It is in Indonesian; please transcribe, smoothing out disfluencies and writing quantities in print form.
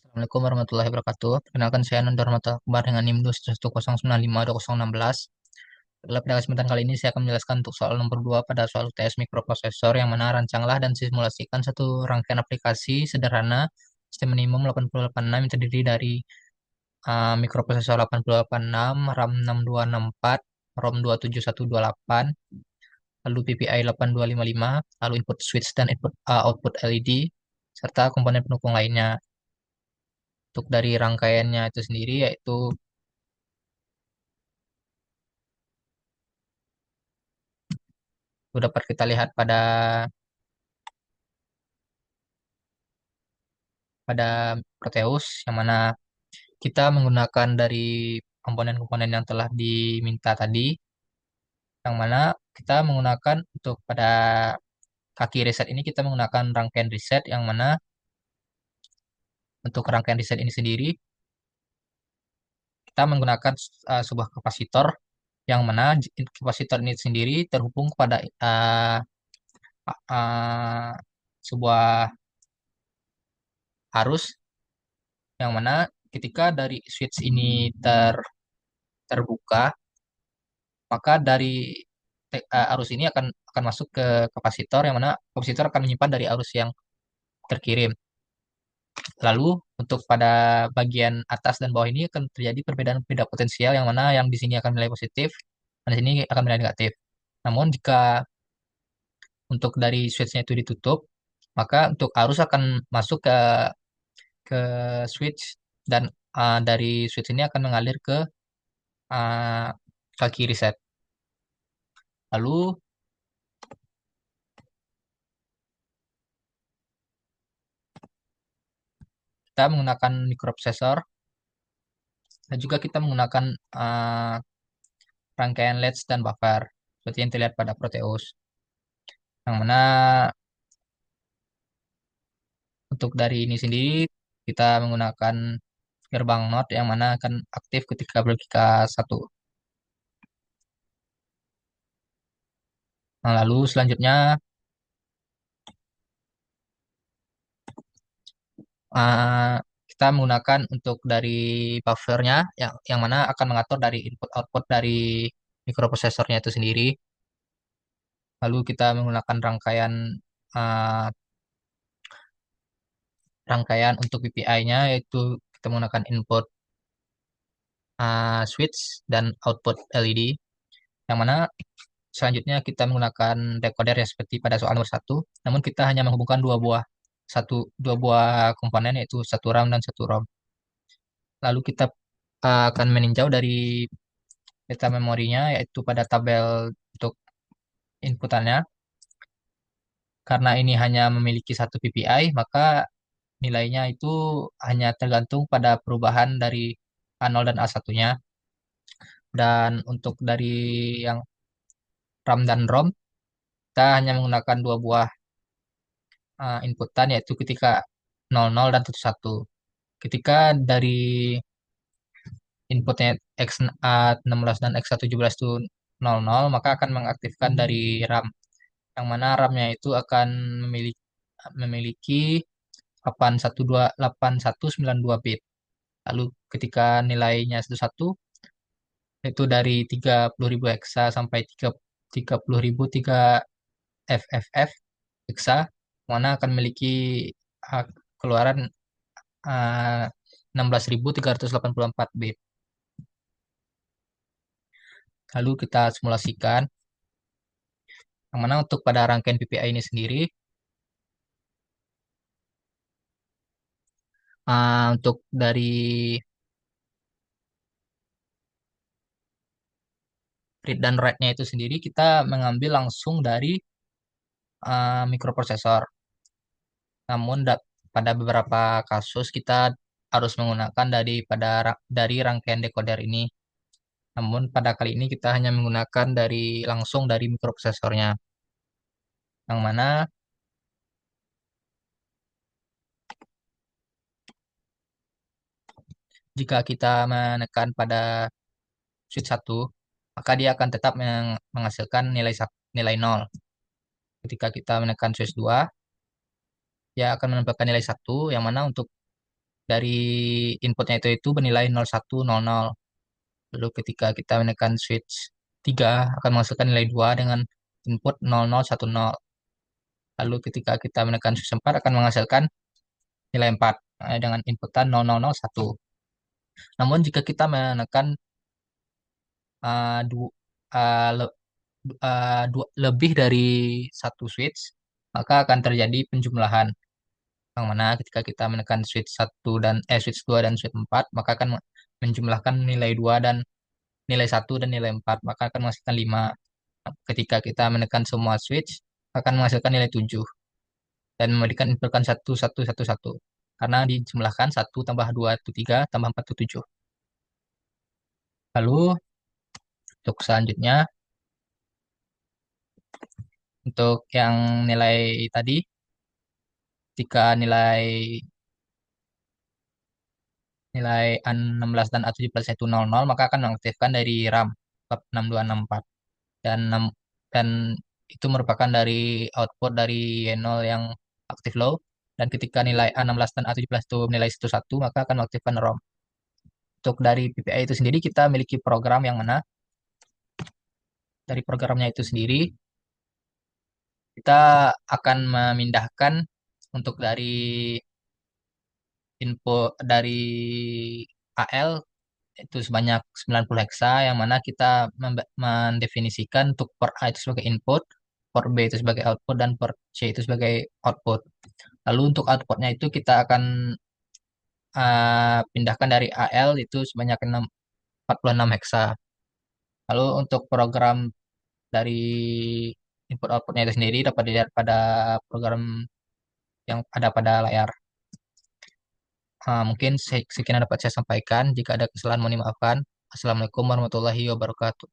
Assalamualaikum warahmatullahi wabarakatuh. Perkenalkan saya Nandar Mata Akbar dengan NIM 210952016. Pada kesempatan kali ini saya akan menjelaskan untuk soal nomor 2 pada soal UTS mikroprosesor yang mana rancanglah dan simulasikan satu rangkaian aplikasi sederhana sistem minimum 8086 yang terdiri dari mikroprosesor 8086, RAM 6264, ROM 27128, lalu PPI 8255, lalu input switch dan output LED, serta komponen pendukung lainnya. Untuk dari rangkaiannya itu sendiri yaitu dapat kita lihat pada pada Proteus yang mana kita menggunakan dari komponen-komponen yang telah diminta tadi, yang mana kita menggunakan untuk pada kaki reset ini kita menggunakan rangkaian reset yang mana untuk rangkaian reset ini sendiri kita menggunakan sebuah kapasitor yang mana kapasitor ini sendiri terhubung kepada sebuah arus yang mana ketika dari switch ini terbuka, maka dari arus ini akan masuk ke kapasitor yang mana kapasitor akan menyimpan dari arus yang terkirim. Lalu untuk pada bagian atas dan bawah ini akan terjadi perbedaan beda potensial yang mana yang di sini akan nilai positif dan di sini akan nilai negatif. Namun jika untuk dari switchnya itu ditutup, maka untuk arus akan masuk ke switch dan dari switch ini akan mengalir ke uh, kaki reset. Lalu kita menggunakan microprocessor dan juga kita menggunakan uh, rangkaian latch dan buffer seperti yang terlihat pada Proteus. Yang mana untuk dari ini sendiri kita menggunakan gerbang NOT yang mana akan aktif ketika berlogika 1. Nah, lalu selanjutnya uh, kita menggunakan untuk dari buffernya yang mana akan mengatur dari input output dari mikroprosesornya itu sendiri. Lalu kita menggunakan uh, rangkaian untuk PPI-nya yaitu kita menggunakan input switch dan output LED yang mana selanjutnya kita menggunakan decoder ya seperti pada soal nomor 1, namun kita hanya menghubungkan dua buah komponen yaitu satu RAM dan satu ROM. Lalu kita akan meninjau dari data memorinya yaitu pada tabel untuk inputannya. Karena ini hanya memiliki satu PPI, maka nilainya itu hanya tergantung pada perubahan dari A0 dan A1-nya. Dan untuk dari yang RAM dan ROM, kita hanya menggunakan dua buah inputan yaitu ketika 00 dan 11. Ketika dari inputnya X16 dan X117 itu 00, maka akan mengaktifkan dari RAM. Yang mana RAM-nya itu akan memiliki 8192 bit. Lalu ketika nilainya 11 itu dari 30.000 hexa sampai 30.000 3 FFF hexa, mana akan memiliki uh, keluaran 16.384 bit. Lalu kita simulasikan yang mana untuk pada rangkaian PPI ini sendiri untuk dari read dan write-nya itu sendiri kita mengambil langsung dari mikroprosesor. Namun pada beberapa kasus kita harus menggunakan dari rangkaian decoder ini. Namun pada kali ini kita hanya menggunakan langsung dari mikroprosesornya. Yang mana jika kita menekan pada switch 1, maka dia akan tetap menghasilkan nilai 0. Ketika kita menekan switch 2, dia akan menempelkan nilai 1, yang mana untuk dari inputnya itu bernilai 0100. Lalu ketika kita menekan switch 3 akan menghasilkan nilai 2 dengan input 0010. Lalu ketika kita menekan switch 4 akan menghasilkan nilai 4 dengan inputan 0001. Namun jika kita menekan uh, du- uh, le- lebih dari satu switch, maka akan terjadi penjumlahan. Yang mana ketika kita menekan switch 2 dan switch 4, maka akan menjumlahkan nilai 2 dan nilai 1 dan nilai 4, maka akan menghasilkan 5. Ketika kita menekan semua switch, akan menghasilkan nilai 7 dan memberikan inputkan 1 1 1 1. Karena dijumlahkan 1 tambah 2 itu 3 tambah 4 itu 7. Lalu untuk selanjutnya, untuk yang nilai tadi, ketika nilai nilai A16 dan A17 itu 00, maka akan mengaktifkan dari RAM bab 6264 dan dan itu merupakan dari output dari Y0 yang aktif low, dan ketika nilai A16 dan A17 itu nilai 11, maka akan mengaktifkan ROM. Untuk dari PPI itu sendiri kita memiliki program yang mana dari programnya itu sendiri kita akan memindahkan untuk dari info dari AL itu sebanyak 90 heksa, yang mana kita mendefinisikan untuk port A itu sebagai input, port B itu sebagai output, dan port C itu sebagai output. Lalu untuk outputnya itu kita akan pindahkan dari AL itu sebanyak 46 heksa. Lalu untuk program dari input outputnya itu sendiri dapat dilihat pada program yang ada pada layar. Mungkin sekian yang dapat saya sampaikan. Jika ada kesalahan mohon dimaafkan. Assalamualaikum warahmatullahi wabarakatuh.